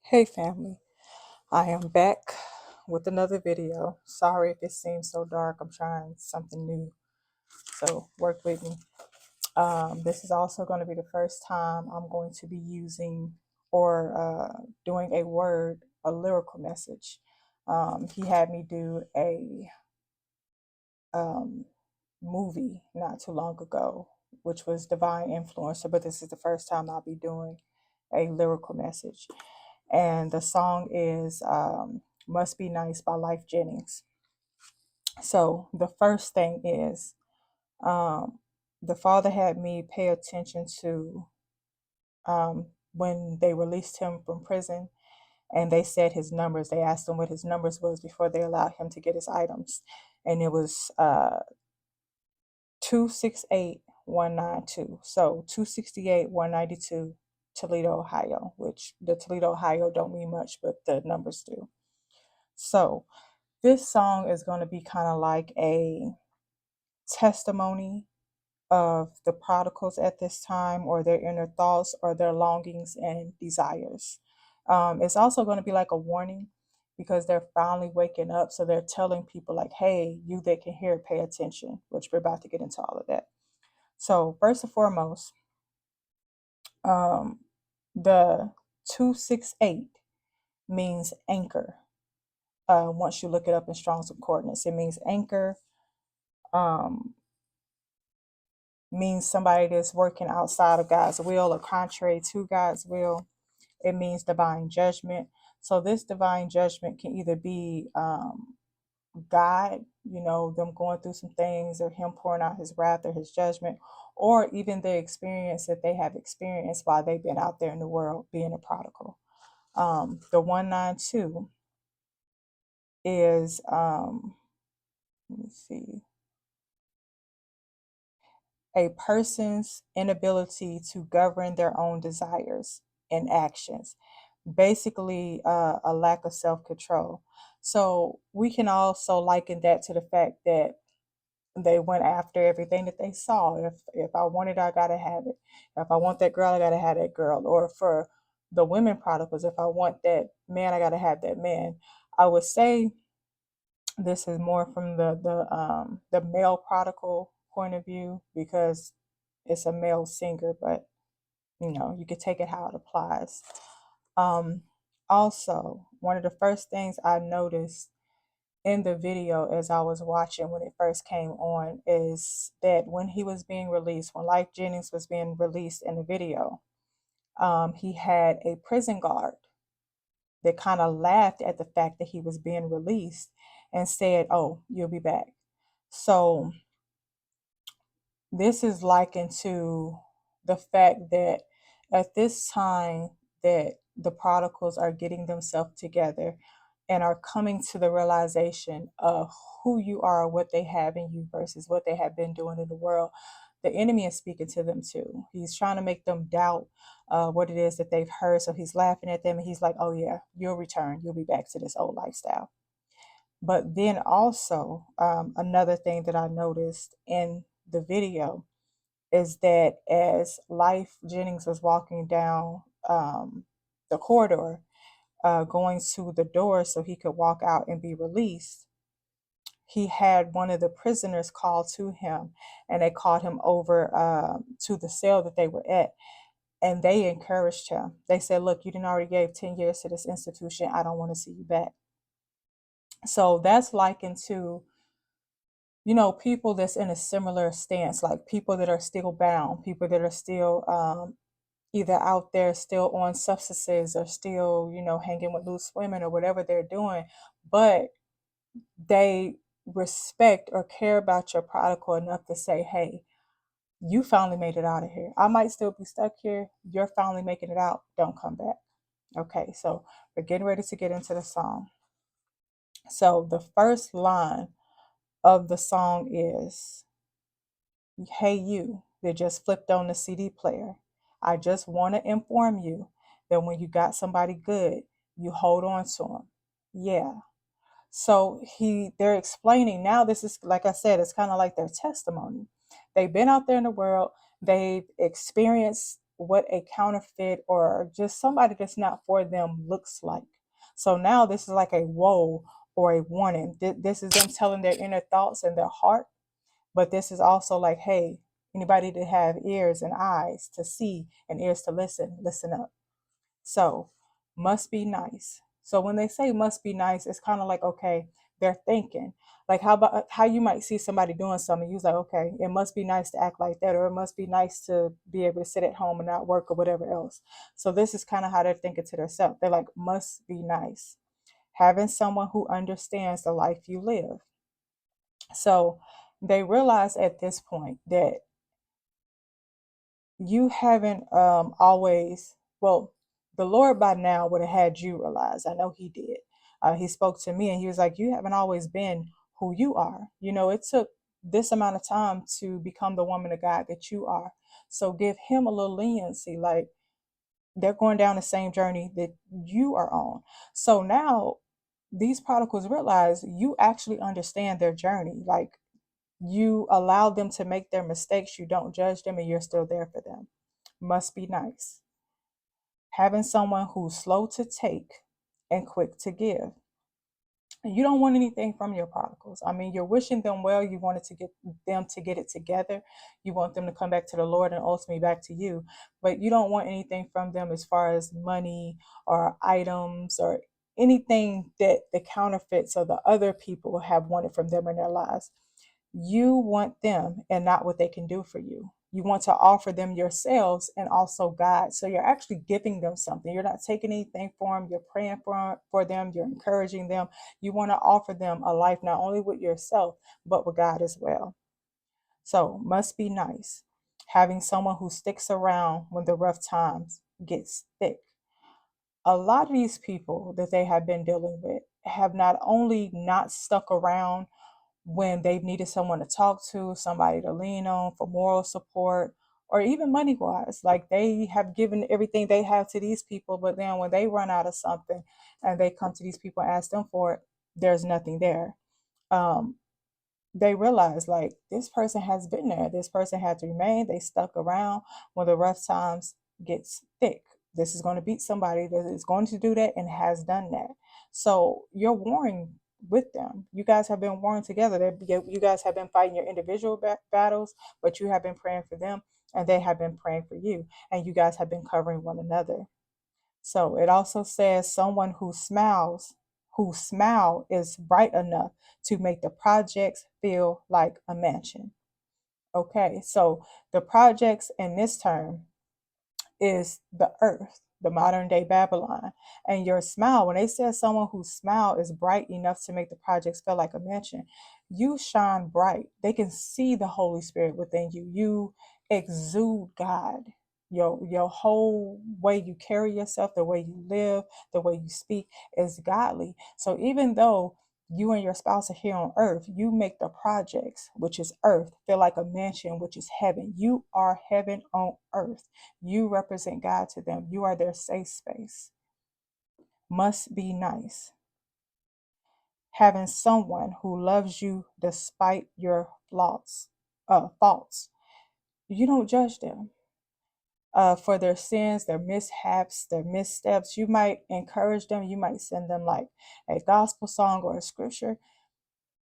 Hey family, I am back with another video. Sorry if it seems so dark. I'm trying something new, so work with me. This is also going to be the first time I'm going to be using or doing a lyrical message. He had me do a um, movie not too long ago, which was Divine Influencer, but this is the first time I'll be doing a lyrical message. And the song is Must Be Nice by Life Jennings. So the first thing is um, the father had me pay attention to when they released him from prison and they said his numbers. They asked him what his numbers was before they allowed him to get his items. And it was 268,192. So 268,192 Toledo, Ohio, which the Toledo, Ohio don't mean much, but the numbers do. So this song is going to be kind of like a testimony of the prodigals at this time, or their inner thoughts, or their longings and desires. It's also going to be like a warning because they're finally waking up. So they're telling people, like, hey, you that can hear, pay attention, which we're about to get into all of that. So, first and foremost, um, the 268 means anchor. Once you look it up in Strong's Concordance, it means anchor. Um, means somebody that's working outside of God's will or contrary to God's will. It means divine judgment. So this divine judgment can either be God, them going through some things, or him pouring out his wrath or his judgment, or even the experience that they have experienced while they've been out there in the world being a prodigal. The 192 is, let me see, a person's inability to govern their own desires and actions, basically a lack of self-control. So we can also liken that to the fact that they went after everything that they saw. If I want it, I gotta have it. If I want that girl, I gotta have that girl. Or for the women prodigals, if I want that man, I gotta have that man. I would say this is more from the male prodigal point of view because it's a male singer, but you could take it how it applies. Um, Also, one of the first things I noticed in the video as I was watching when it first came on is that when he was being released, when Life Jennings was being released in the video, he had a prison guard that kind of laughed at the fact that he was being released and said, "Oh, you'll be back." So this is likened to the fact that at this time that the prodigals are getting themselves together and are coming to the realization of who you are, what they have in you versus what they have been doing in the world. The enemy is speaking to them too. He's trying to make them doubt what it is that they've heard. So he's laughing at them and he's like, oh yeah, you'll return. You'll be back to this old lifestyle. But then also, another thing that I noticed in the video is that as Life Jennings was walking down the corridor, going to the door so he could walk out and be released, he had one of the prisoners call to him, and they called him over to the cell that they were at. And they encouraged him. They said, look, you didn't already gave 10 years to this institution. I don't want to see you back. So that's likened to people that's in a similar stance, like people that are still bound, people that are still either out there still on substances or still, hanging with loose women or whatever they're doing, but they respect or care about your prodigal enough to say, hey, you finally made it out of here. I might still be stuck here. You're finally making it out. Don't come back. Okay, so we're getting ready to get into the song. So the first line of the song is, hey, you that just flipped on the CD player. I just want to inform you that when you got somebody good, you hold on to them. Yeah. So they're explaining now. This is, like I said, it's kind of like their testimony. They've been out there in the world. They've experienced what a counterfeit or just somebody that's not for them looks like. So now this is like a woe or a warning. This is them telling their inner thoughts and their heart, but this is also like, hey, anybody that have ears and eyes to see and ears to listen, listen up. So, must be nice. So when they say must be nice, it's kind of like, okay, they're thinking. Like how about how you might see somebody doing something, you're like, okay, it must be nice to act like that, or it must be nice to be able to sit at home and not work or whatever else. So this is kind of how they're thinking to themselves. They're like, must be nice. Having someone who understands the life you live. So they realize at this point that you haven't always, well, the Lord by now would have had you realize. I know He did. He spoke to me and He was like, you haven't always been who you are. You know, it took this amount of time to become the woman of God that you are. So give Him a little leniency. Like, they're going down the same journey that you are on. So now these prodigals realize you actually understand their journey. Like, you allow them to make their mistakes, you don't judge them, and you're still there for them. Must be nice. Having someone who's slow to take and quick to give. You don't want anything from your prodigals. I mean, you're wishing them well. You wanted to get them to get it together. You want them to come back to the Lord and ultimately back to you. But you don't want anything from them as far as money or items or anything that the counterfeits or the other people have wanted from them in their lives. You want them and not what they can do for you. You want to offer them yourselves and also God. So you're actually giving them something. You're not taking anything for them. You're praying for them. You're encouraging them. You want to offer them a life not only with yourself, but with God as well. So must be nice. Having someone who sticks around when the rough times gets thick. A lot of these people that they have been dealing with have not only not stuck around when they've needed someone to talk to, somebody to lean on for moral support, or even money wise. Like, they have given everything they have to these people, but then when they run out of something and they come to these people and ask them for it, there's nothing there. Um, they realize, like, this person has been there. This person had to remain. They stuck around when the rough times gets thick. This is going to beat somebody that is going to do that and has done that. So you're warring with them. You guys have been warring together. You guys have been fighting your individual battles, but you have been praying for them and they have been praying for you. And you guys have been covering one another. So it also says someone whose smile is bright enough to make the projects feel like a mansion. Okay, so the projects in this term is the earth, the modern day Babylon. And your smile, when they say someone whose smile is bright enough to make the projects feel like a mansion, you shine bright. They can see the Holy Spirit within you. You exude God. Your whole way you carry yourself, the way you live, the way you speak is godly. So even though you and your spouse are here on earth, you make the projects, which is earth, feel like a mansion, which is heaven. You are heaven on earth. You represent God to them. You are their safe space. Must be nice. Having someone who loves you despite your faults. You don't judge them for their sins, their mishaps, their missteps. You might encourage them. You might send them like a gospel song or a scripture,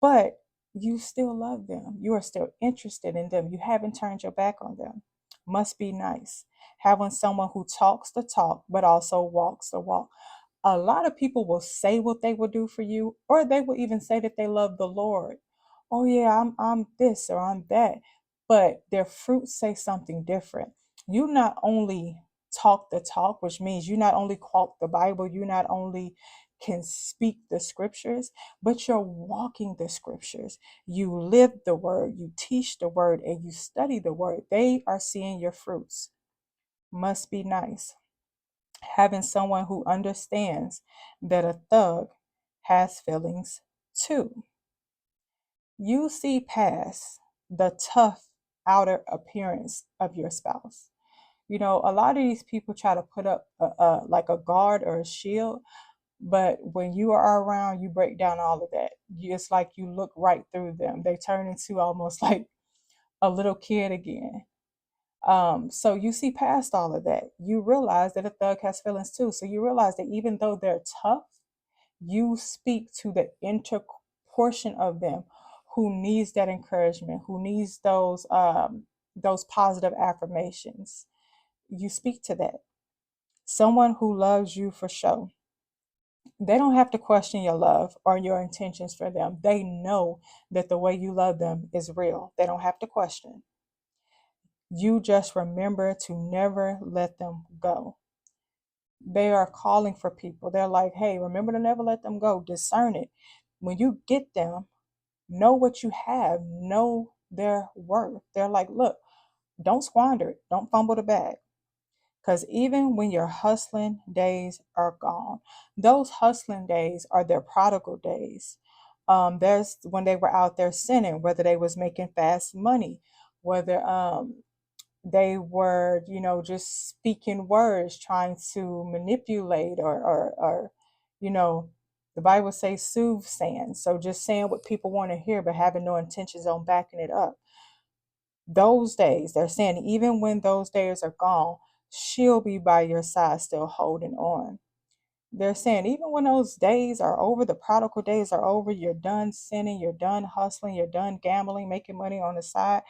but you still love them. You are still interested in them. You haven't turned your back on them. Must be nice. Having someone who talks the talk, but also walks the walk. A lot of people will say what they will do for you, or they will even say that they love the Lord. Oh yeah, I'm this or I'm that. But their fruits say something different. You not only talk the talk, which means you not only quote the Bible, you not only can speak the scriptures, but you're walking the scriptures. You live the word, you teach the word, and you study the word. They are seeing your fruits. Must be nice. Having someone who understands that a thug has feelings too. You see past the tough outer appearance of your spouse. You know, a lot of these people try to put up like a guard or a shield, but when you are around, you break down all of that. It's like you look right through them. They turn into almost like a little kid again. So you see past all of that. You realize that a thug has feelings too. So you realize that even though they're tough, you speak to the inner portion of them who needs that encouragement, who needs those positive affirmations. You speak to that. Someone who loves you for show. They don't have to question your love or your intentions for them. They know that the way you love them is real. They don't have to question. You just remember to never let them go. They are calling for people. They're like, hey, remember to never let them go. Discern it. When you get them, know what you have, know their worth. They're like, look, don't squander it. Don't fumble the bag. Because even when your hustling days are gone, those hustling days are their prodigal days. There's when they were out there sinning, whether they was making fast money, whether they were, just speaking words, trying to manipulate or you know, the Bible says soothsaying. So just saying what people want to hear, but having no intentions on backing it up. Those days, they're saying, even when those days are gone, she'll be by your side, still holding on. They're saying, even when those days are over, the prodigal days are over, you're done sinning, you're done hustling, you're done gambling, making money on the side,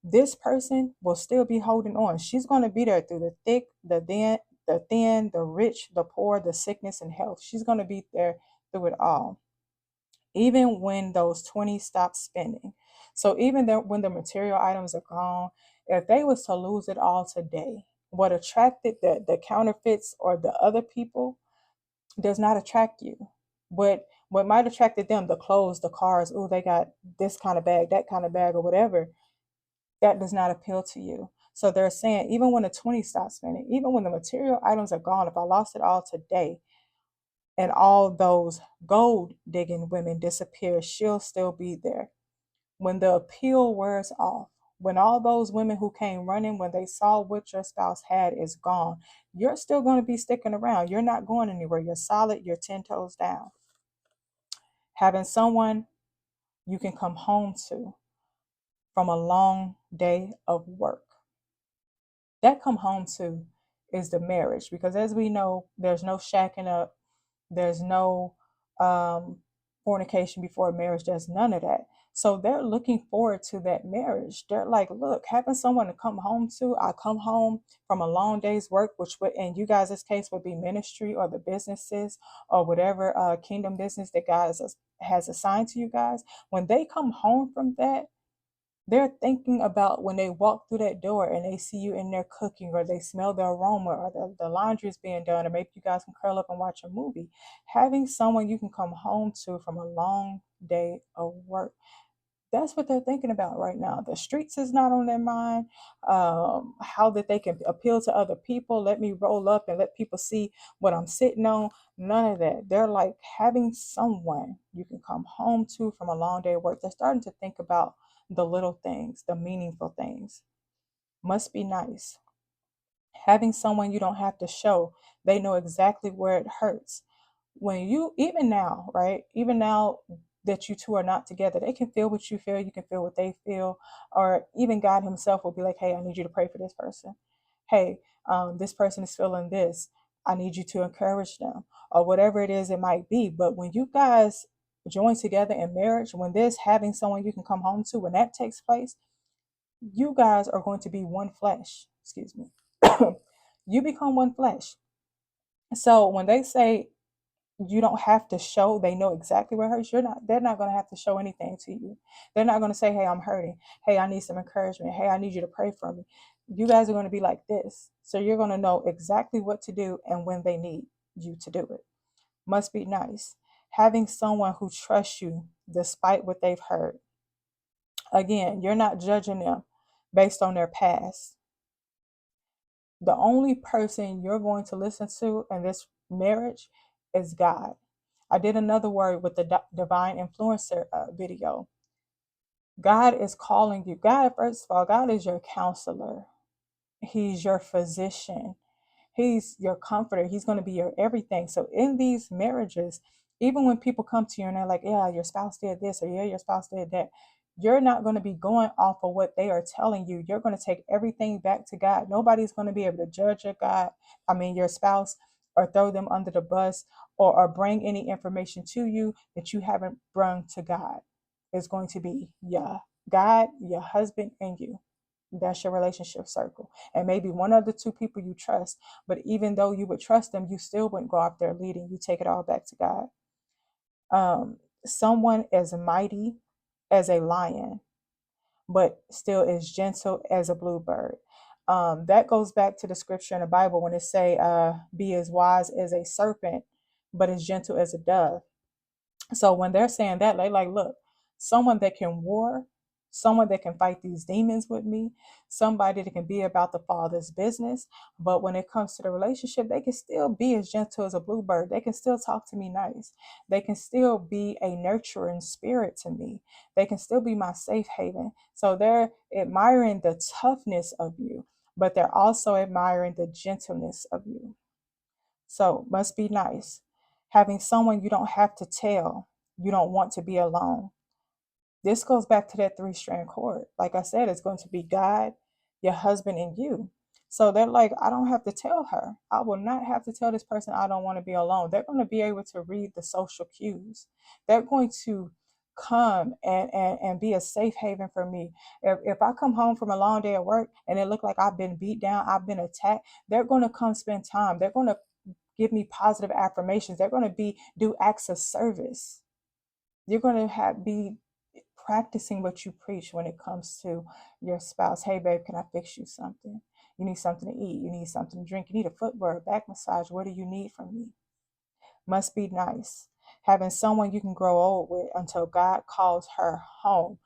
this person will still be holding on. She's going to be there through the thick, the thin, the rich, the poor, the sickness and health. She's going to be there through it all, even when those 20 stop spending. So even though when the material items are gone, if they was to lose it all today, what attracted the counterfeits or the other people does not attract you. What might attracted them, the clothes, the cars, oh, they got this kind of bag, that kind of bag, or whatever, that does not appeal to you. So they're saying, even when the 20 stops spending, even when the material items are gone, if I lost it all today and all those gold digging women disappear, she'll still be there. When the appeal wears off, when all those women who came running when they saw what your spouse had is gone, you're still going to be sticking around. You're not going anywhere. You're solid. You're 10 toes down. Having someone you can come home to from a long day of work. That come home to is the marriage, because as we know, there's no shacking up, there's no um, fornication before marriage, there's none of that. So they're looking forward to that marriage. They're like, look, having someone to come home to. I come home from a long day's work, which would, in you guys' case, would be ministry or the businesses or whatever kingdom business that God has assigned to you guys. When they come home from that, they're thinking about when they walk through that door and they see you in there cooking, or they smell the aroma, or the laundry is being done, or maybe you guys can curl up and watch a movie. Having someone you can come home to from a long day of work, that's what they're thinking about right now. The streets is not on their mind. How that they can appeal to other people. Let me roll up and let people see what I'm sitting on. None of that. They're like, having someone you can come home to from a long day of work. They're starting to think about the little things, the meaningful things. Must be nice. Having someone you don't have to show, they know exactly where it hurts. When you, even now, right? Even now that you two are not together, they can feel what you feel, you can feel what they feel, or even God Himself will be like, hey, I need you to pray for this person. Hey, this person is feeling this. I need you to encourage them, or whatever it is it might be. But when you guys join together in marriage, when there's having someone you can come home to, when that takes place, you guys are going to be one flesh. Excuse me. You become one flesh. So when they say you don't have to show, they know exactly what hurts. They're not going to have to show anything to you. They're not going to say, hey, I'm hurting. Hey, I need some encouragement. Hey, I need you to pray for me. You guys are going to be like this. So you're going to know exactly what to do and when they need you to do it. Must be nice. Having someone who trusts you despite what they've heard. Again, you're not judging them based on their past. The only person you're going to listen to in this marriage is God. I did another word with the divine influencer video. God is calling you. God, first of all, God is your counselor. He's your physician. He's your comforter. He's going to be your everything. So in these marriages, even when people come to you and they're like, yeah, your spouse did this, or yeah, your spouse did that, You're not going to be going off of what they are telling you. You're going to take everything back to God. Nobody's going to be able to judge your spouse, or throw them under the bus, or bring any information to you that you haven't brought to God. It's going to be God, your husband, and you. That's your relationship circle. And maybe one of the two people you trust. But even though you would trust them, you still wouldn't go out there leading. You take it all back to God. Someone as mighty as a lion, but still as gentle as a bluebird. That goes back to the scripture in the Bible when it say, be as wise as a serpent, but as gentle as a dove. So when they're saying that, they like, look, someone that can war, someone that can fight these demons with me, somebody that can be about the Father's business. But when it comes to the relationship, they can still be as gentle as a bluebird. They can still talk to me nice. They can still be a nurturing spirit to me. They can still be my safe haven. So they're admiring the toughness of you, but they're also admiring the gentleness of you. So must be nice. Having someone you don't have to tell you don't want to be alone. This goes back to that three-strand cord. Like I said, it's going to be God, your husband, and you. So they're like, I don't have to tell her. I will not have to tell this person I don't want to be alone. They're going to be able to read the social cues. They're going to come and be a safe haven for me. If I come home from a long day at work and it look like I've been beat down, I've been attacked, they're going to come spend time. They're going to give me positive affirmations. They're going to do acts of service. You're going to be practicing what you preach when it comes to your spouse. Hey, babe, can I fix you something? You need something to eat. You need something to drink. You need a foot rub, back massage. What do you need from me? Must be nice. Having someone you can grow old with until God calls her home.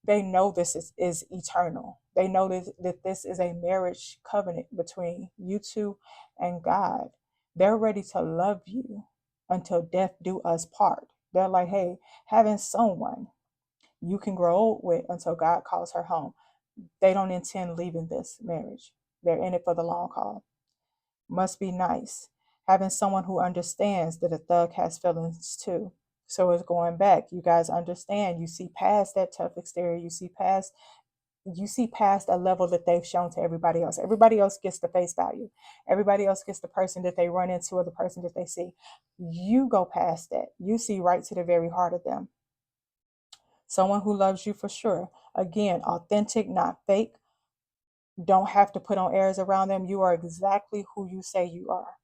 They know this is eternal. They know that this is a marriage covenant between you two and God. They're ready to love you until death do us part. They're like, hey, having someone you can grow old with until God calls her home. They don't intend leaving this marriage. They're in it for the long haul. Must be nice. Having someone who understands that a thug has feelings too. So it's going back. You guys understand. You see past that tough exterior. You see past a level that they've shown to everybody else. Everybody else gets the face value. Everybody else gets the person that they run into or the person that they see. You go past that. You see right to the very heart of them. Someone who loves you for sure. Again, authentic, not fake. Don't have to put on airs around them. You are exactly who you say you are.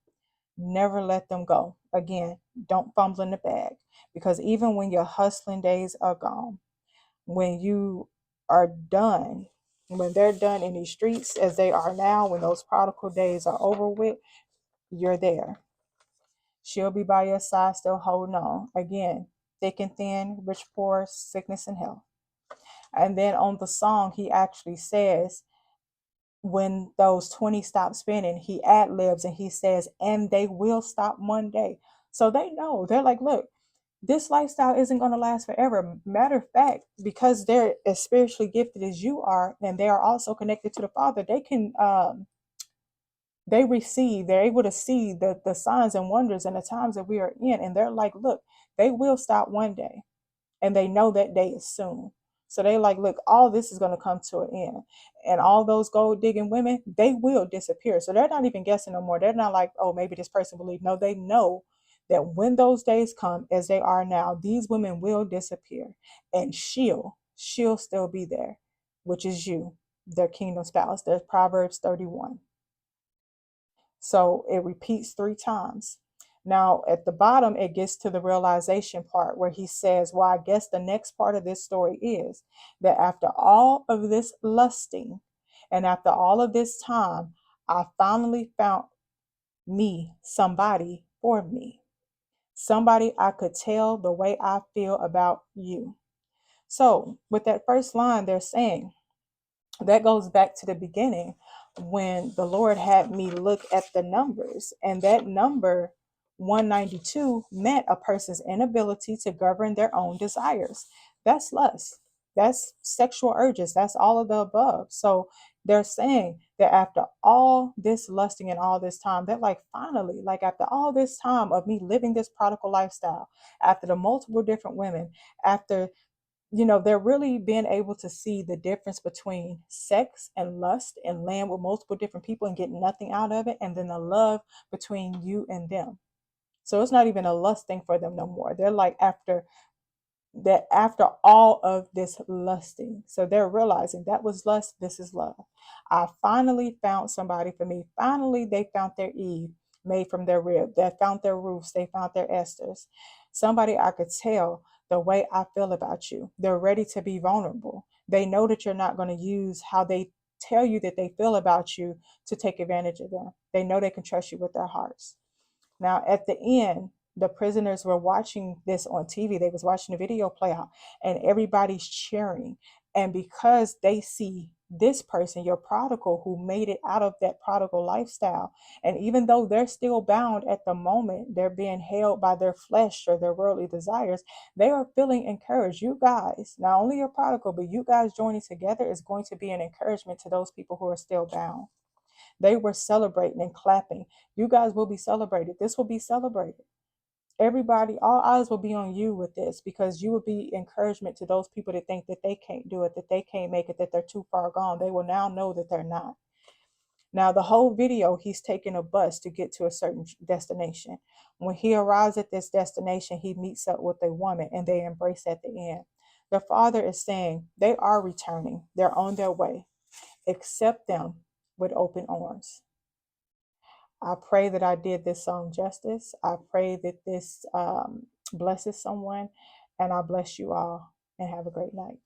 Never let them go. Again, don't fumble in the bag, because even when your hustling days are gone, when you are done, when they're done in these streets as they are now, when those prodigal days are over with, you're there. She'll be by your side, still holding on. Again, thick and thin, rich, poor, sickness and health. And then on the song, he actually says, when those 20 stop spinning, he ad libs and he says, and they will stop one day. So they know, they're like, look, this lifestyle isn't going to last forever. Matter of fact, because they're as spiritually gifted as you are, and they are also connected to the Father, they're able to see the signs and wonders and the times that we are in. And they're like, look, they will stop one day, and they know that day is soon. So they like, look, all this is going to come to an end. And all those gold digging women, they will disappear. So they're not even guessing no more. They're not like, oh, maybe this person will leave. No, they know that when those days come, as they are now, these women will disappear. And she'll still be there, which is you, their kingdom spouse. There's Proverbs 31. So it repeats 3 times. Now, at the bottom, it gets to the realization part where he says, well, I guess the next part of this story is that after all of this lusting and after all of this time, I finally found me somebody for me, somebody I could tell the way I feel about you. So, with that first line, they're saying, that goes back to the beginning when the Lord had me look at the numbers, and that number 192 meant a person's inability to govern their own desires. That's lust. That's sexual urges. That's all of the above. So they're saying that after all this lusting and all this time, they're like, finally, like after all this time of me living this prodigal lifestyle, after the multiple different women, after they're really being able to see the difference between sex and lust and laying with multiple different people and getting nothing out of it, and then the love between you and them. So it's not even a lust thing for them no more. They're like, after all of this lusting. So they're realizing that was lust, this is love. I finally found somebody for me. Finally, they found their Eve made from their rib. They found their Ruths. They found their Esthers. Somebody I could tell the way I feel about you. They're ready to be vulnerable. They know that you're not going to use how they tell you that they feel about you to take advantage of them. They know they can trust you with their hearts. Now, at the end, the prisoners were watching this on TV. They was watching the video play out, and everybody's cheering. And because they see this person, your prodigal, who made it out of that prodigal lifestyle, and even though they're still bound at the moment, they're being held by their flesh or their worldly desires, they are feeling encouraged. You guys, not only your prodigal, but you guys joining together is going to be an encouragement to those people who are still bound. They were celebrating and clapping. You guys will be celebrated. This will be celebrated. Everybody, all eyes will be on you with this, because you will be encouragement to those people that think that they can't do it, that they can't make it, that they're too far gone. They will now know that they're not. Now, the whole video, he's taking a bus to get to a certain destination. When he arrives at this destination, he meets up with a woman and they embrace at the end. The father is saying they are returning, they're on their way. Accept them with open arms. I pray that I did this song justice. I pray that this blesses someone, and I bless you all, and have a great night.